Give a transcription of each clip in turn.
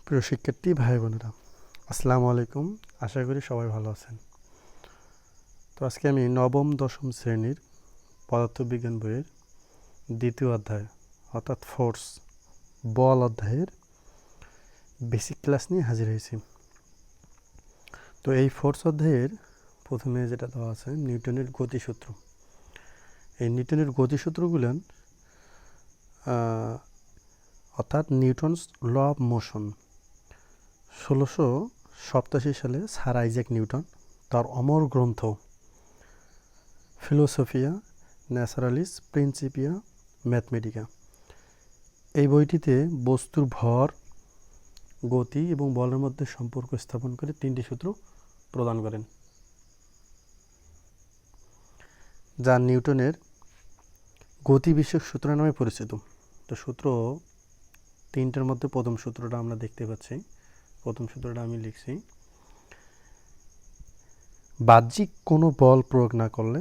প্রিয় শিক্ষার্থী ভাই বোনেরা, আসসালামু আলাইকুম। আশা করি সবাই ভালো আছেন। তো আজকে আমি নবম দশম শ্রেণীর পদার্থবিজ্ঞান বইয়ের দ্বিতীয় অধ্যায় অর্থাৎ ফোর্স বল অধ্যায়ের বেসিক ক্লাস নিয়ে হাজির হয়েছি। তো এই ফোর্স অধ্যায়ের প্রথমে যেটা দেওয়া আছে নিউটনের গতিসূত্র। এই নিউটনের গতিসূত্রগুলো অর্থাৎ নিউটনস ল অফ মোশন 1687 সালে স্যার আইজ্যাক নিউটন তার অমর গ্রন্থ ফিলোসফিয়া ন্যাচারালিস প্রিন্সিপিয়া ম্যাথমেটিকা এই বইটিতে বস্তুর ভর, গতি এবং বলের মধ্যে সম্পর্ক স্থাপন করে 3টি সূত্র প্রদান করেন, যা নিউটনের গতি বিষয়ক সূত্র নামে পরিচিত। তো সূত্র 3টার মধ্যে প্রথম সূত্রটা আমরা দেখতে পাচ্ছি। প্রথম সূত্রটা আমি লিখছি, বাহ্যিক কোনো বল প্রয়োগ না করলে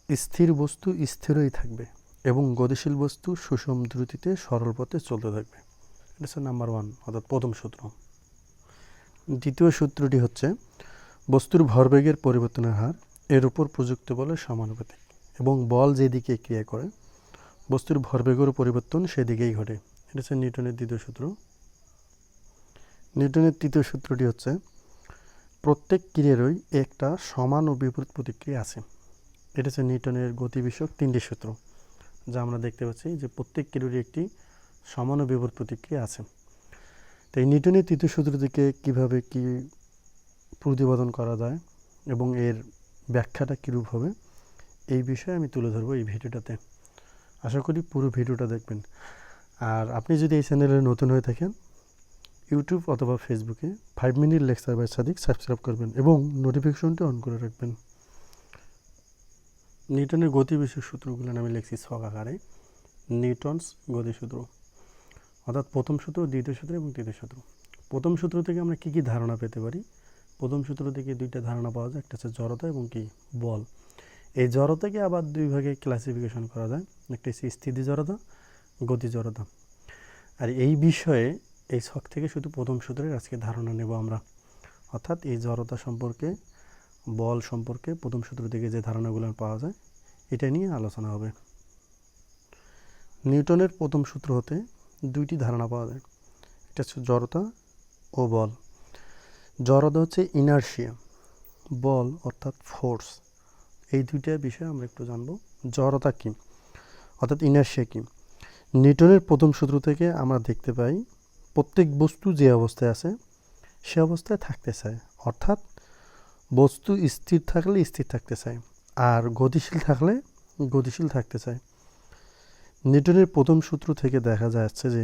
স্থির বস্তু স্থিরই থাকবে এবং গতিশীল বস্তু সুষম দ্রুতিতে সরল পথে চলতে থাকবে। এটা হচ্ছে নাম্বার 1 অর্থাৎ প্রথম সূত্র। দ্বিতীয় সূত্রটি হচ্ছে বস্তুর ভরবেগের পরিবর্তনের হার এর উপর প্রযুক্ত বলের সমানুপাতিক এবং বল যেদিকে ক্রিয়া করে বস্তুর ভরবেগের পরিবর্তন সেদিকেই ঘটে। এটা হচ্ছে নিউটনের দ্বিতীয় সূত্র। নিউটনের তৃতীয় সূত্রটি হচ্ছে প্রত্যেক ক্রিয়ারই একটা সমান ও বিপরীত প্রতিক্রিয়া আছে। এটা হচ্ছে নিউটনের গতি বিষয়ক 3টি সূত্র, যা আমরা দেখতে পাচ্ছি যে প্রত্যেক ক্রিয়ারই একটি সমান ও বিপরীত প্রতিক্রিয়া আছে। তো এই নিউটনের তৃতীয় সূত্র থেকে কীভাবে কি প্রতিপাদন করা যায় এবং এর ব্যাখ্যাটা কীরূপ হবে এই বিষয়ে আমি তুলে ধরবো এই ভিডিওটাতে। আশা করি পুরো ভিডিওটা দেখবেন। আর আপনি যদি এই চ্যানেলে নতুন হয়ে থাকেন, ইউটিউব অথবা ফেসবুকে 5 minute lecture by Sadiq subscribe করবেন এবং নোটিফিকেশনটি অন করে রাখবেন। নিউটনের গতি বিষয়ক সূত্রগুলো আমি লিখছি ছক আকারে। নিউটনস গতিসূত্র অর্থাৎ প্রথম সূত্র, দ্বিতীয় সূত্র এবং তৃতীয় সূত্র। প্রথম সূত্র থেকে আমরা কী কী ধারণা পেতে পারি? প্রথম সূত্র থেকে 2টা ধারণা পাওয়া যায়, একটা হচ্ছে জড়তা এবং কি বল। এই জড়তাকে আবার 2 ভাগে ক্লাসিফিকেশন করা যায়, একটা হচ্ছে স্থিতি জড়তা, গতি জড়তা। আর এই বিষয়ে এই ছক থেকে শুধু প্রথম সূত্রের আজকে ধারণা নেব আমরা, অর্থাৎ এই জড়তা সম্পর্কে, বল সম্পর্কে প্রথম সূত্র থেকে যে ধারণাগুলো পাওয়া যায় এটা নিয়ে আলোচনা হবে। নিউটনের প্রথম সূত্র হতে 2টি ধারণা পাওয়া যায়, একটা হচ্ছে জড়তা ও বল। জড়তা হচ্ছে ইনার্শিয়া, বল অর্থাৎ ফোর্স। এই 2টা বিষয়ে আমরা একটু জানব। জড়তা কী অর্থাৎ ইনার্শিয়া কী? নিউটনের প্রথম সূত্র থেকে আমরা দেখতে পাই প্রত্যেক বস্তু যে অবস্থায় আছে সে অবস্থায় থাকতে চায়, অর্থাৎ বস্তু স্থির থাকলে স্থির থাকতে চায় আর গতিশীল থাকলে গতিশীল থাকতে চায়। নিউটনের প্রথম সূত্র থেকে দেখা যাচ্ছে যে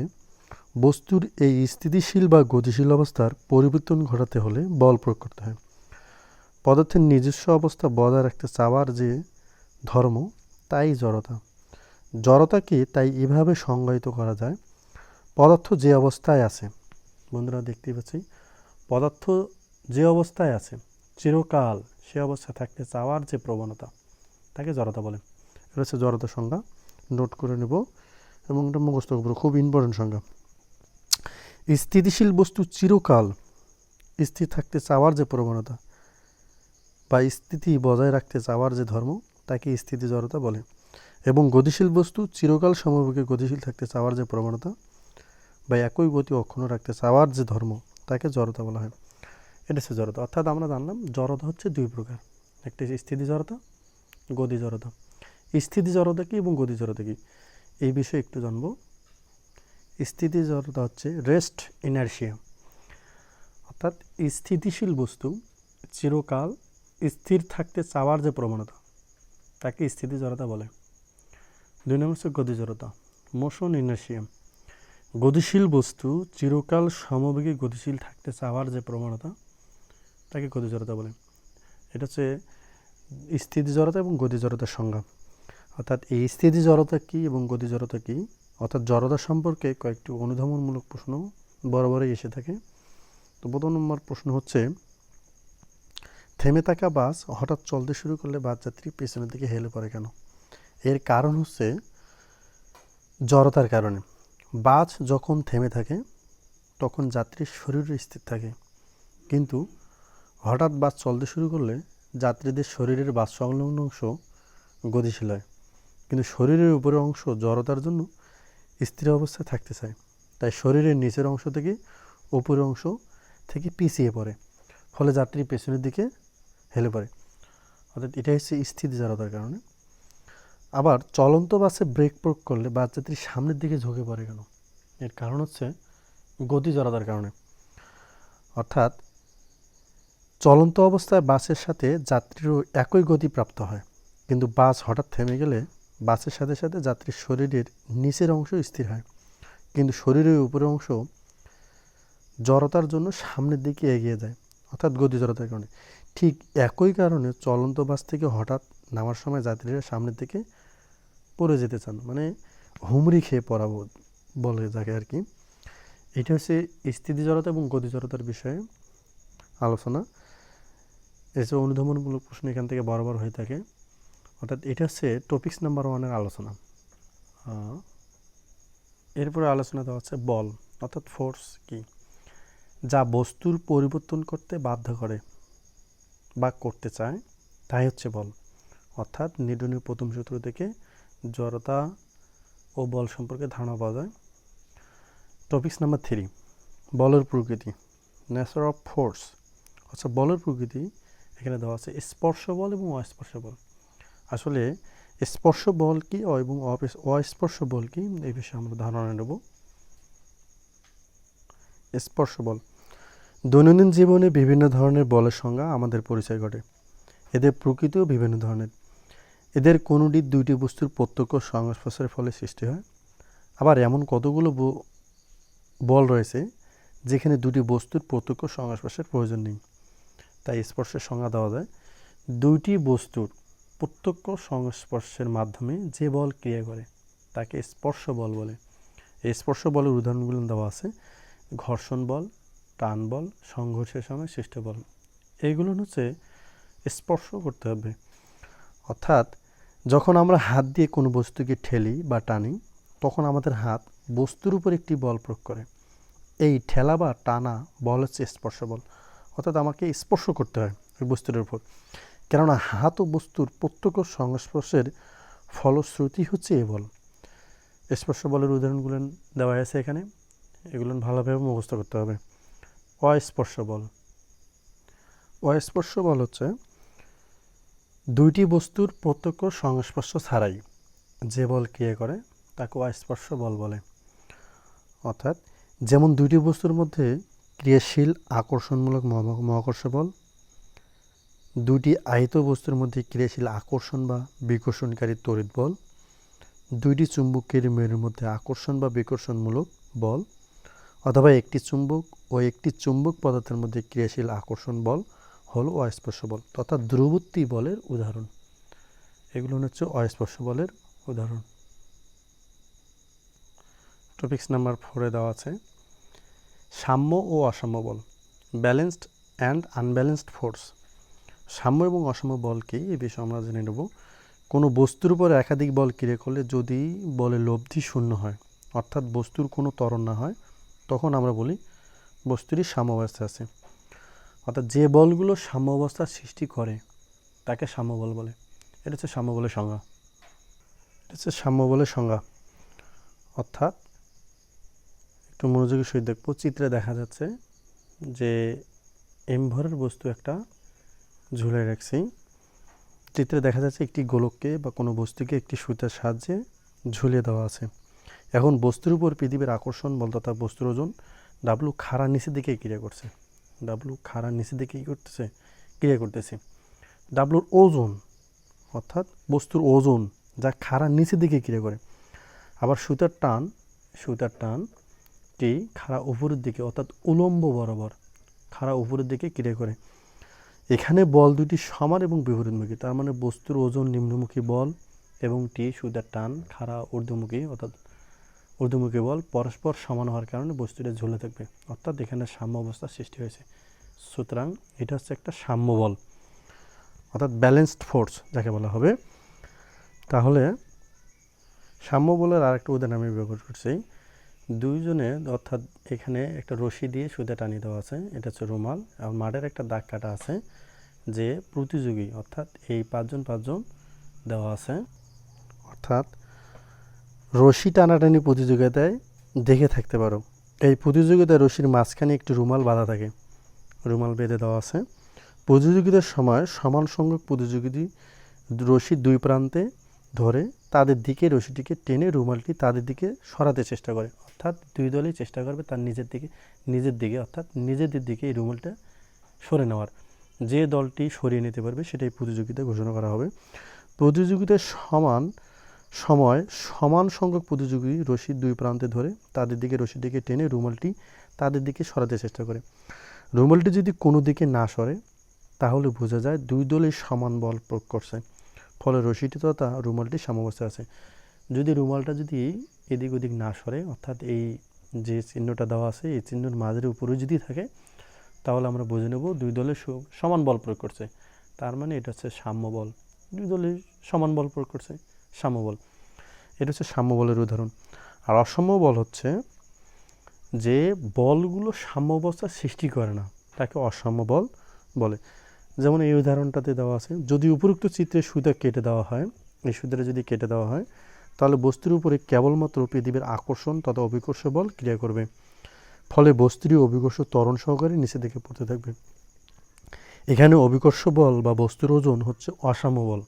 বস্তুর এই স্থিতিশীল বা গতিশীল অবস্থার পরিবর্তন ঘটাতে হলে বল প্রয়োগ করতে হয়। পদার্থের নিজস্ব অবস্থা বজায় রাখতে চাওয়ার যে ধর্ম তাই জড়তা। জড়তাকে তাই এভাবে সংজ্ঞায়িত করা যায়, পদার্থ যে অবস্থায় আছে, বন্ধুরা দেখতেই পাচ্ছি, পদার্থ যে অবস্থায় আছে চিরকাল সে অবস্থায় থাকতে চাওয়ার যে প্রবণতা তাকে জড়তা বলে। এটা হচ্ছে জড়তার সংজ্ঞা, নোট করে নেব এবং এটা মুখস্থ করব, খুব ইম্পর্টেন্ট সংজ্ঞা। স্থিতিশীল বস্তু চিরকাল স্থির থাকতে চাওয়ার যে প্রবণতা বা স্থিতি বজায় রাখতে চাওয়ার যে ধর্ম তাকে স্থিতি জড়তা বলে, এবং গতিশীল বস্তু চিরকাল সমবেগে গতিশীল থাকতে চাওয়ার যে প্রবণতা বা একই গতি অক্ষুণ্ণ রাখতে চাওয়ার যে ধর্ম তাকে জড়তা বলা হয়। এটা হচ্ছে জড়তা। অর্থাৎ আমরা জানলাম জড়তা হচ্ছে 2 প্রকার, একটা হচ্ছে স্থিতি জড়তা, গতি জড়তা। স্থিতি জড়তা কী এবং গতি জড়তা কী এই বিষয়ে একটু জানব। স্থিতি জড়তা হচ্ছে রেস্ট ইনার্শিয়া, অর্থাৎ স্থিতিশীল বস্তু চিরকাল স্থির থাকতে চাওয়ার যে প্রবণতা তাকে স্থিতি জড়তা বলে। 2 নম্বর হচ্ছে গতি জড়তা, মোশন ইনার্শিয়া। গতিশীল বস্তু চিরকাল সমবেগে গতিশীল থাকতে চাওয়ার যে প্রবণতা তাকে গতি জড়তা বলে। এটা হচ্ছে স্থিতি জড়তা এবং গতি জড়তার সংজ্ঞা। অর্থাৎ এই স্থিতি জড়তা কী এবং গতি জড়তা কী, অর্থাৎ জড়তা সম্পর্কে কয়েকটি অনুধাবনমূলক প্রশ্ন বরাবরই এসে থাকে। তো প্রথম নম্বর প্রশ্ন হচ্ছে, থেমে থাকা বাস হঠাৎ চলতে শুরু করলে বাস যাত্রী পেছনের দিকে হেলে পড়ে কেন? এর কারণ হচ্ছে জড়তার কারণে। বাস যখন থেমে থাকে তখন যাত্রীর শরীর স্থির থাকে, কিন্তু হঠাৎ বাস চলতে শুরু করলে যাত্রীদের শরীরের বাস সংলগ্ন অংশ গতিশীল হয়, কিন্তু শরীরের উপরের অংশ জড়তার জন্য স্থির অবস্থায় থাকতে চায়। তাই শরীরের নিচের অংশ থেকে উপরের অংশ থেকে পিছিয়ে পড়ে, ফলে যাত্রী পেছনের দিকে হেলে পড়ে। অর্থাৎ এটা হচ্ছে স্থিতি জড়তার কারণে। আবার চলন্ত বাসে ব্রেক প্রয়োগ করলে বাস যাত্রী সামনের দিকে ঝুঁকে পড়ে কেন? এর কারণ হচ্ছে গতি জড়তার কারণে। অর্থাৎ চলন্ত অবস্থায় বাসের সাথে যাত্রীরও একই গতি প্রাপ্ত হয়, কিন্তু বাস হঠাৎ থেমে গেলে বাসের সাথে সাথে যাত্রীর শরীরের নিচের অংশ স্থির হয়, কিন্তু শরীরের উপরের অংশ জড়তার জন্য সামনের দিকে এগিয়ে যায়, অর্থাৎ গতি জড়তার কারণে। ঠিক একই কারণে চলন্ত বাস থেকে হঠাৎ নামার সময় যাত্রীরা সামনের দিকে পড়ে যেতে চান, মানে হুমড়ি খেয়ে পড়া বলে যাকে আর কি। এটা হচ্ছে স্থিতি জড়তা এবং গতি জড়তার বিষয়ে আলোচনা। এসব অনুধাবনমূলক প্রশ্ন এখান থেকে বরাবর হয়ে থাকে। অর্থাৎ এটা হচ্ছে টপিকস নাম্বার 1-এর আলোচনা। এরপরে আলোচনা দেওয়া হচ্ছে বল, অর্থাৎ ফোর্স কি, যা বস্তুর পরিবর্তন করতে বাধ্য করে বা করতে চায়, তাই হচ্ছে বল। অর্থাৎ নিউটনের প্রথম সূত্র থেকে জড়তা ও বল সম্পর্কে ধারণা পাওয়া যায়। টপিকস নাম্বার 3, বলের প্রকৃতি, নেচার অফ ফোর্স। আচ্ছা, বলের প্রকৃতি এখানে দেওয়া আছে স্পর্শ বল এবং অস্পর্শ বল। আসলে স্পর্শ বল কি এবং অস্পর্শ বল কি, এই বিষয়ে আমরা ধারণা নেব। স্পর্শ বল, দৈনন্দিন জীবনে বিভিন্ন ধরনের বলের সংজ্ঞা আমাদের পরিচয় ঘটে। এদের প্রকৃতিও বিভিন্ন ধরনের। এদের কোনোটি দুইটি বস্তুর প্রত্যক্ষ সংস্পর্শের ফলে সৃষ্টি হয়। আবার এমন কতগুলো বল রয়েছে যেখানে দুটি বস্তুর প্রত্যক্ষ সংস্পর্শের প্রয়োজন নেই। তাই স্পর্শের সংজ্ঞা দেওয়া যায়, দুইটি বস্তুর প্রত্যক্ষ সংস্পর্শের মাধ্যমে যে বল ক্রিয়া করে তাকে স্পর্শ বল বলে। এই স্পর্শ বলের উদাহরণগুলো দেওয়া আছে, ঘর্ষণ বল, টান বল, সংঘর্ষের সময় সৃষ্ট বল। এইগুলো হচ্ছে স্পর্শ করতে হবে। অর্থাৎ যখন আমরা হাত দিয়ে কোনো বস্তুকে ঠেলি বা টানি, তখন আমাদের হাত বস্তুর উপর একটি বল প্রয়োগ করে। এই ঠেলা বা টানা বল হচ্ছে স্পর্শ বল। অর্থাৎ আমাকে স্পর্শ করতে হয় ওই বস্তুর উপর, কেননা হাত ও বস্তুর প্রত্যক্ষ সংস্পর্শের ফলশ্রুতি হচ্ছে এই বল। স্পর্শ বলের উদাহরণগুলো দেওয়া আছে এখানে, এগুলো ভালোভাবে মুখস্থ করতে হবে। অস্পর্শ বল, অস্পর্শ বল হচ্ছে দুইটি বস্তুর প্রত্যক্ষ সংস্পর্শ ছাড়াই যে বল ক্রিয়া করে তাকে অস্পর্শ বল বলে। অর্থাৎ যেমন দুইটি বস্তুর মধ্যে ক্রিয়াশীল আকর্ষণমূলক মহাকর্ষ বল, দুইটি আহিত বস্তুর মধ্যে ক্রিয়াশীল আকর্ষণ বা বিকর্ষণকারী তড়িৎ বল, দুইটি চুম্বকের মেরুর মধ্যে আকর্ষণ বা বিকর্ষণমূলক বল, অথবা একটি চুম্বক ও একটি চুম্বক পদার্থের মধ্যে ক্রিয়াশীল আকর্ষণ বল হলো অস্পর্শ বল তথা দূরবর্তী বলের উদাহরণ। এগুলো হচ্ছে অস্পর্শ বলের উদাহরণ। টপিকস নাম্বার 4-এ দেওয়া আছে সাম্য ও অসাম্য বল, ব্যালেন্সড অ্যান্ড আনব্যালেন্সড ফোর্স। সাম্য এবং অসাম্য বল কি, এই বিষয়ে আমরা জেনে নেব। কোনো বস্তুর উপর একাধিক বল ক্রিয়া করলে যদি বলের লব্ধি শূন্য হয়, অর্থাৎ বস্তুর কোনো ত্বরণ না হয়, তখন আমরা বলি বস্তুটি সাম্য অবস্থায় আছে। অর্থাৎ যে বলগুলো সাম্য অবস্থার সৃষ্টি করে তাকে সাম্য বল বলে। এটা হচ্ছে সাম্য বলের সংজ্ঞা। এটা হচ্ছে সাম্য বলের সংজ্ঞা। অর্থাৎ একটু মনোযোগের সহিত দেখব, চিত্রে দেখা যাচ্ছে যে এমভরের বস্তু একটা ঝুলে রাখছি। চিত্রে দেখা যাচ্ছে একটি গোলককে বা কোনো বস্তুকে একটি সুতার সাহায্যে ঝুলিয়ে দেওয়া আছে। এখন বস্তুর উপর পৃথিবীর আকর্ষণ বল তথা বস্তুর ওজন ডাব্লু খাড়ার নিচের দিকে ক্রিয়া করছে। ডাব্লু খাড়ার নিচের দিকে কী করতেছে? ক্রিয়া করতেছে। ডাব্লুর ওজন অর্থাৎ বস্তুর ওজন যা খাড়ার নিচের দিকে ক্রিয়া করে। আবার সুতার টানটি খাড়া উপরের দিকে অর্থাৎ উলম্ব বরাবর খাড়া উপরের দিকে ক্রিয়া করে। এখানে বল দুটি সমান এবং বিপরীতমুখী, তার মানে বস্তুর ওজন নিম্নমুখী বল এবং সুতার টান খাড়া ঊর্ধ্বমুখী অর্থাৎ ঊর্ধ্বমুখী বল পরস্পর সমান হওয়ার কারণে বস্তুটা ঝুলে থাকবে, অর্থাৎ এখানে সাম্য অবস্থার সৃষ্টি হয়েছে। সুতরাং এটা হচ্ছে একটা সাম্য বল অর্থাৎ ব্যালেন্সড ফোর্স যাকে বলা হবে। তাহলে সাম্য বলের আরেকটা উদাহরণ আমি ব্যবহার করছি, দুইজনে অর্থাৎ এখানে একটা রশি দিয়ে সুতা টানিয়ে দেওয়া আছে, এটা হচ্ছে রুমাল। আর মাঠের একটা দাগ কাটা আছে যে প্রতিযোগী, অর্থাৎ এই পাঁচজন দেওয়া আছে। অর্থাৎ রশি টানাটানি প্রতিযোগিতায় দেখে থাকতে পারো। এই প্রতিযোগিতায় রশির মাঝখানে একটি রুমাল বাঁধা থাকে, রুমাল বেঁধে দেওয়া আছে। প্রতিযোগিতার সময় সমান সংখ্যক প্রতিযোগী রশির দুই প্রান্তে ধরে তাদের দিকে রশিটিকে টেনে রুমালটি তাদের দিকে সরাতে চেষ্টা করে। অর্থাৎ দুই দলই চেষ্টা করবে তার নিজের দিকে অর্থাৎ নিজেদের দিকে এই রুমালটা সরে নেওয়ার। যে দলটি সরিয়ে নিতে পারবে সেটাই প্রতিযোগিতা ঘোষণা করা হবে। প্রতিযোগিতার সমান সংখ্যক প্রতিযোগী রশির দুই প্রান্তে ধরে তাদের দিকে রশিটিকে টেনে রুমালটি তাদের দিকে সরাতে চেষ্টা করে। রুমালটি যদি কোনো দিকে না সরে তাহলে বোঝা যায় দুই দলই সমান বল প্রয়োগ করছে, ফলে রশিটি তথা রুমালটি সাম্যাবস্থায় আছে। যদি রুমালটা যদি এদিক ওদিক না সরে, অর্থাৎ এই যে চিহ্নটা দেওয়া আছে এই চিহ্নের মাঝের উপরে যদি থাকে, তাহলে আমরা বুঝে নেব দুই দলে সমান বল প্রয়োগ করছে। তার মানে এটা হচ্ছে সাম্য বল, দুই দলে সমান বল প্রয়োগ করছে, সাম্য বল। এটা হচ্ছে সাম্য বলের উদাহরণ। আর অসাম্য বল হচ্ছে যে বলগুলো সাম্য অবস্থা সৃষ্টি করে না, তাকে অসাম্য বল বলে। যেমন এই উদাহরণটাতে দেওয়া আছে, যদি উপরোক্ত চিত্রে সুতা কেটে দেওয়া হয়, এই সুতাটা যদি কেটে দেওয়া হয় তাহলে বস্তুর উপরে কেবলমাত্র পৃথিবীর আকর্ষণ তথা অভিকর্ষ বল ক্রিয়া করবে, ফলে বস্তুটি অভিকর্ষ ত্বরণ সহকারে নিচে দিকে পড়তে থাকবে। এখানে অভিকর্ষ বল বা বস্তুর ওজন হচ্ছে অসাম্য বল,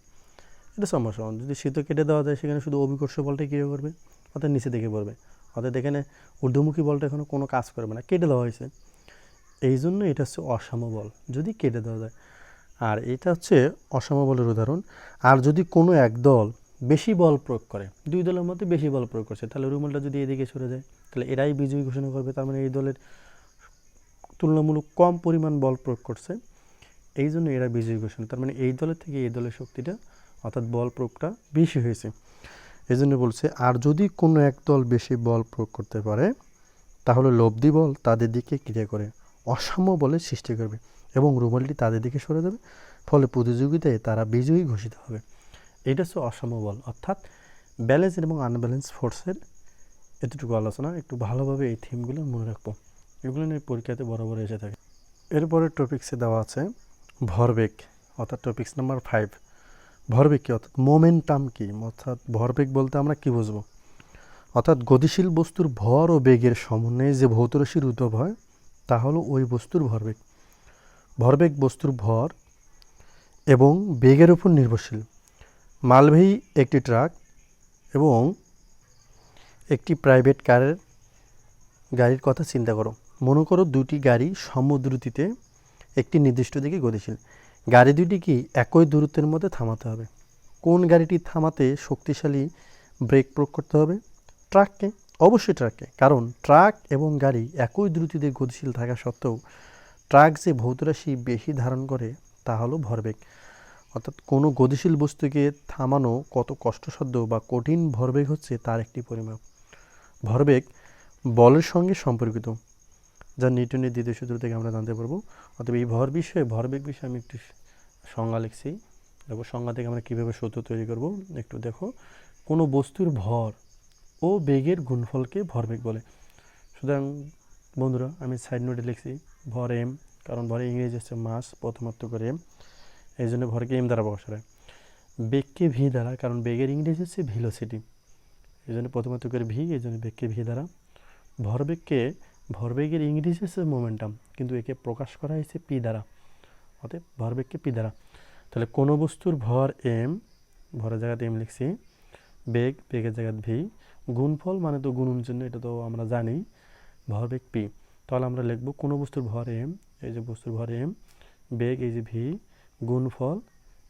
এটা সমস্যা। যদি সুতো কেটে দেওয়া যায় সেখানে শুধু অভিকর্ষ বলটাই ক্রিয়া করবে, অর্থাৎ নিচে দিকে পড়বে, অর্থাৎ এখানে ঊর্ধ্বমুখী বলটা এখানে কোনো কাজ করবে না, কেটে দেওয়া হয়েছে। এই জন্য এটা হচ্ছে অসাম্য বল যদি কেটে দেওয়া যায়। আর এটা হচ্ছে অসাম্য বলের উদাহরণ। আর যদি কোনো এক দল বেশি বল প্রয়োগ করে, দুই দলের মধ্যে বেশি বল প্রয়োগ করছে, তাহলে রুমালটা যদি এদিকে সরে যায় তাহলে এরাই বিজয়ী ঘোষণা করবে। তার মানে এই দলের তুলনামূলক কম পরিমাণ বল প্রয়োগ করছে, এই জন্য এরা বিজয়ী ঘোষণা। তার মানে এই দলের থেকে এই দলের শক্তিটা অর্থাৎ বল প্রয়োগটা বেশি হয়েছে, এই জন্য বলছে। আর যদি কোনো এক দল বেশি বল প্রয়োগ করতে পারে তাহলে লব্ধি বল তাদের দিকে ক্রিয়া করে অসাম্য বলের সৃষ্টি করবে এবং রুমালটি তাদের দিকে সরে যাবে, ফলে প্রতিযোগিতায় তারা বিজয়ী ঘোষিত হবে। এটা হচ্ছে অসাম্য বল, অর্থাৎ ব্যালেন্স এবং আনব্যালেন্স ফোর্সের এতটুকু আলোচনা। একটু ভালোভাবে এই থিমগুলো মনে রাখবো, এগুলো নিয়ে পরীক্ষাতে বরাবর এসে থাকে। এরপরে টপিক্সে দেওয়া আছে ভরবেগ, অর্থাৎ টপিক্স নাম্বার 5। ভরবেগ কী, অর্থাৎ মোমেন্টাম কী, অর্থাৎ ভরবেগ বলতে আমরা কী বুঝবো? অর্থাৎ গতিশীল বস্তুর ভর ও বেগের সমন্বয়ে যে ভৌত রাশির উদ্ভব হয় তা হলো ওই বস্তুর ভরবেগ। ভরবেগ বস্তুর ভর এবং বেগের উপর নির্ভরশীল। মালবাহী একটি ট্রাক এবং একটি প্রাইভেট গাড়ির কথা চিন্তা করো। মনে করো দুটি গাড়ি সমদ্রুতিতে একটি নির্দিষ্ট দিকে গতিশীল। গাড়ি দুটি কি একই দূরত্বের মধ্যে থামাতে হবে। কোন গাড়িটি থামাতে শক্তিশালী ব্রেক প্রয়োগ করতে হবে? ট্রাককে, অবশ্যই ট্রাককে, কারণ ট্রাক এবং গাড়ি একই দ্রুতিতে গতিশীল থাকা সত্ত্বেও ট্রাক যে ভৌত রাশি বেশি ধারণ করে তা হলো ভরবেগ। অর্থাৎ কোনো গতিশীল বস্তুকে থামানো কত কষ্টসাধ্য বা কঠিন ভরবেগ হচ্ছে তার একটি পরিমাপ। ভরবেগ বলের সঙ্গে সম্পর্কিত, যা নিউটনের দ্বিতীয় সূত্র থেকে আমরা জানতে পারবো। অতএব এই ভরবেগ বিষয়ে আমি একটু সংজ্ঞা লিখছি। দেখো সংজ্ঞা থেকে আমরা কীভাবে সূত্র তৈরি করব একটু দেখো। কোনো বস্তুর ভর ও বেগের গুণফলকে ভরবেগ বলে। সুতরাং বন্ধুরা আমি সাইড নোটে লিখছি ভর এম, কারণ ভরে ইংরেজি হচ্ছে মাস, প্রথমার্থ করে এম, এই জন্য ভরকে এম দ্বারা প্রকাশ হয়। বেগকে ভি দ্বারা, কারণ বেগের ইংরেজি হচ্ছে ভেলোসিটি, এই জন্য প্রথমার্থ করে ভি, এই জন্য বেগকে ভি দ্বারা। ভরবেগের ইংরেজি হচ্ছে মোমেন্টাম, কিন্তু একে প্রকাশ করা হয়েছে পি দ্বারা, অতএব ভরবেগকে পি দ্বারা। তাহলে কোনো বস্তুর ভর এম, ভরের জায়গাতে এম লিখছি, বেগের জায়গাতে ভি, গুণফল মানে তো গুণন চিহ্ন, এটা তো আমরা জানি, ভরবেগ পি। তাহলে আমরা লিখব কোনো বস্তুর ভর এম, এই যে বস্তুর ভর এম, বেগ এই যে ভি, গুণফল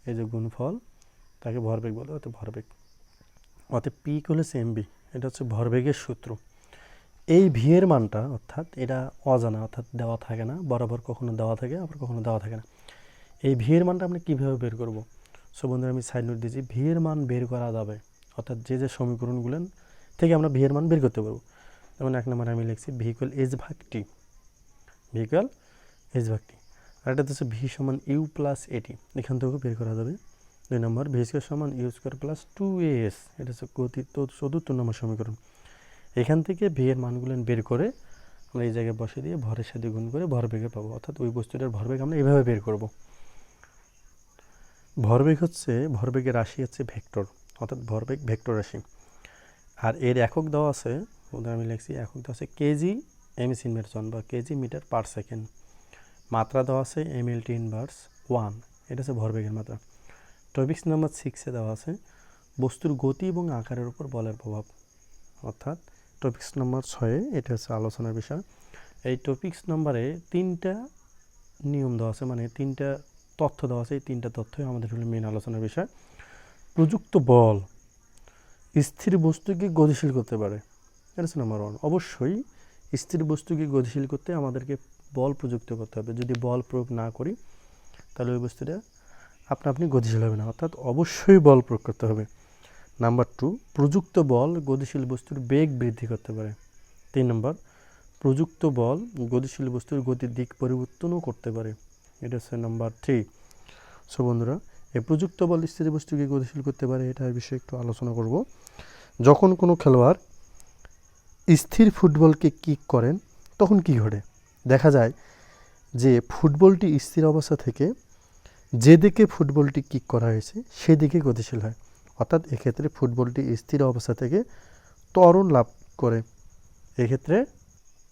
এই যে গুণফল, তাকে ভরবেগ বলে, অর্থাৎ ভরবেগ। অর্থাৎ পি হচ্ছে এমবি, এটা হচ্ছে ভরবেগের সূত্র। এই ভি এর মানটা অর্থাৎ এটা অজানা, অর্থাৎ দেওয়া থাকে না, বরাবর কখনো দেওয়া থাকে আবার কখনো দেওয়া থাকে না। এই ভি এর মানটা আমরা কীভাবে বের করব? সো বন্ধুরা আমি সাইড নোট দিয়েছি, ভি এর মান বের করা যাবে, অর্থাৎ যে সমীকরণগুলো থেকে আমরা ভি এর মান বের করতে পারবো। যেমন 1 নম্বরে আমি লিখছি ভি ইকুয়াল এইচ ভাগ টি, ভি ইকুয়াল এইচ ভাগ টি। আর এটা হচ্ছে ভি সমান ইউ প্লাস এটি, এখান থেকেও বের করা যাবে। 2 নম্বর ভি স্কোয়ার সমান ইউ স্কোয়ার প্লাস 2as, এটা হচ্ছে চতুর্থ নম্বর সমীকরণ। এখান থেকে ভি এর মানগুলো বের করে আমরা এই জায়গায় বসে দিয়ে ভরের সাথে গুণ করে ভরবেগে পাবো, অর্থাৎ ওই বস্তুটার ভরবেগ আমরা এভাবে বের করব। ভরবেগ হচ্ছে, ভরবেগের রাশি হচ্ছে ভেক্টর, অর্থাৎ ভরবেগ ভেক্টর রাশি। আর এর একক দেওয়া আছে, উদাহরণ আমি লিখছি, একক দেওয়া আছে কেজি এমএস ইনভার্স 1 বা কেজি মিটার পার সেকেন্ড। মাত্রা দেওয়া আছে এমএলটি ইনভার্স 1, এটা হচ্ছে ভরবেগের মাত্রা। টপিক্স নাম্বার 6-এ দেওয়া আছে বস্তুর গতি এবং আকারের উপর বলের প্রভাব, অর্থাৎ টপিক্স নাম্বার 6-এ এটা হচ্ছে আলোচনার বিষয়। এই টপিক্স নাম্বারে 3টা নিয়ম দেওয়া আছে, মানে 3টা তথ্য দেওয়া আছে। এই 3টা তথ্যই আমাদের হলো মেন আলোচনার বিষয়। প্রযুক্ত বল স্থির বস্তুকে গতিশীল করতে পারে, এটা হচ্ছে নাম্বার 1। অবশ্যই স্থির বস্তুকে গতিশীল করতে আমাদেরকে বল প্রযুক্ত করতে হবে। যদি বল প্রয়োগ না করি তাহলে ওই বস্তুটা আপনি গতিশীল হবে না, অর্থাৎ অবশ্যই বল প্রয়োগ করতে হবে। নাম্বার 2, প্রযুক্ত বল গতিশীল বস্তুর বেগ বৃদ্ধি করতে পারে। 3 নম্বর, প্রযুক্ত বল গতিশীল বস্তুর গতির দিক পরিবর্তনও করতে পারে, এটা হচ্ছে নাম্বার 3। সো বন্ধুরা, এই প্রযুক্ত বল স্থির বস্তুকে গতিশীল করতে পারে, এটার বিষয়ে একটু আলোচনা করব। যখন কোনো খেলোয়াড় স্থির ফুটবলকে কিক করেন তখন কি ঘটে? দেখা যায় যে ফুটবলটি স্থির অবস্থা থেকে যেদিকে ফুটবলটি কিক করা হয়েছে সেদিকে গতিশীল হয়, অর্থাৎ এক্ষেত্রে ফুটবলটি স্থির অবস্থা থেকে ত্বরণ লাভ করে। এক্ষেত্রে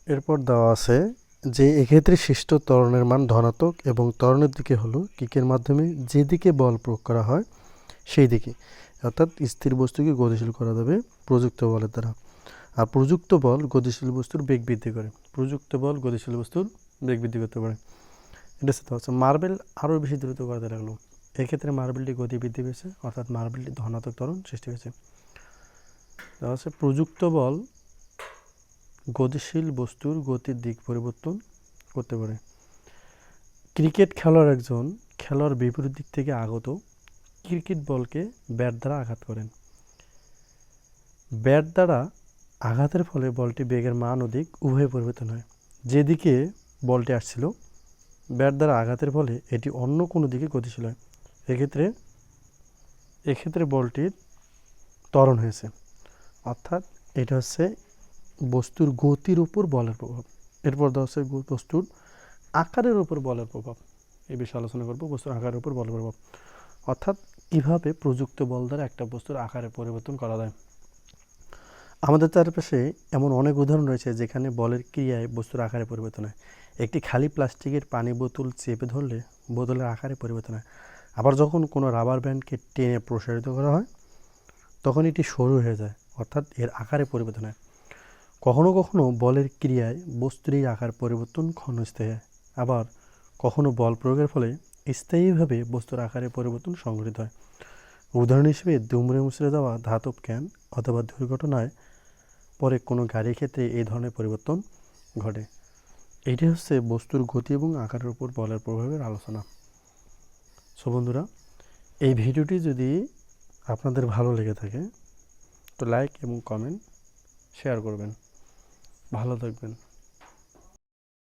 এরপর দেওয়া আছে যে এক্ষেত্রে সৃষ্ট ত্বরণের মান ধনাত্মক এবং ত্বরণের দিকে হলো কিকের মাধ্যমে যেদিকে বল প্রয়োগ করা হয় সেই দিকে, অর্থাৎ স্থির বস্তুকে গতিশীল করা যাবে প্রযুক্ত বলের দ্বারা। আর প্রযুক্ত বল গতিশীল বস্তুর বেগ বৃদ্ধি করে, প্রযুক্ত বল গতিশীল বস্তুর বেগ বৃদ্ধি করতে পারে। এটা সাথে হচ্ছে মার্বেল আরও বেশি দ্রুত করতে লাগলো, এক্ষেত্রে মার্বেলটি গতি বৃদ্ধি পেয়েছে, অর্থাৎ মার্বেলটি ধনাত্মক ত্বরণ সৃষ্টি হয়েছে। দেওয়া আছে প্রযুক্ত বল গতিশীল বস্তুর গতির দিক পরিবর্তন করতে পারে। ক্রিকেট খেলোয়াড় একজন খেলোয়াড় বিপরীত দিক থেকে আগত ক্রিকেট বলকে ব্যাট দ্বারা আঘাত করেন। ব্যাট দ্বারা আঘাতের ফলে বলটি বেগের মান ও দিক উভয় পরিবর্তন হয়। যেদিকে বলটি আসছিল ব্যাট দ্বারা আঘাতের ফলে এটি অন্য কোনো দিকে গতিশীল হয়, এক্ষেত্রে বলটির ত্বরণ হয়েছে, অর্থাৎ এটা হচ্ছে বস্তুর গতির উপর বলের প্রভাব। এরপর দেওয়া হচ্ছে বস্তুর আকারের উপর বলের প্রভাব, এই বিষয়ে আলোচনা করব। বস্তুর আকারের উপর বলের প্রভাব, অর্থাৎ কীভাবে প্রযুক্ত বল দ্বারা একটা বস্তুর আকারে পরিবর্তন করা যায়। আমাদের চারপাশে এমন অনেক উদাহরণ রয়েছে যেখানে বলের ক্রিয়ায় বস্তুর আকারে পরিবর্তন হয়। একটি খালি প্লাস্টিকের পানি বোতল চেপে ধরলে বোতলের আকারে পরিবর্তন হয়। আবার যখন কোনো রাবার ব্যান্ডকে টেনে প্রসারিত করা হয় তখন এটি সরু হয়ে যায়, অর্থাৎ এর আকারে পরিবর্তন হয়। কখনো কখনো বলের ক্রিয়ায় বস্তুর এই আকার পরিবর্তন ক্ষণস্থায়ী হয়, আবার কখনো বল প্রয়োগের ফলে স্থায়ীভাবে বস্তুর আকারে পরিবর্তন সংঘটিত হয়। উদাহরণ হিসেবে দুমড়ে মুচড়ে যাওয়া ধাতব ক্যান অথবা দুর্ঘটনায় পরে কোনো গাড়ির ক্ষেত্রে এই ধরনের পরিবর্তন ঘটে। এটি হচ্ছে বস্তুর গতি এবং আকারের উপর বলের প্রভাবের আলোচনা। সো বন্ধুরা, এই ভিডিওটি যদি আপনাদের ভালো লেগে থাকে তো লাইক এবং কমেন্ট শেয়ার করবেন। ভালো থাকবেন।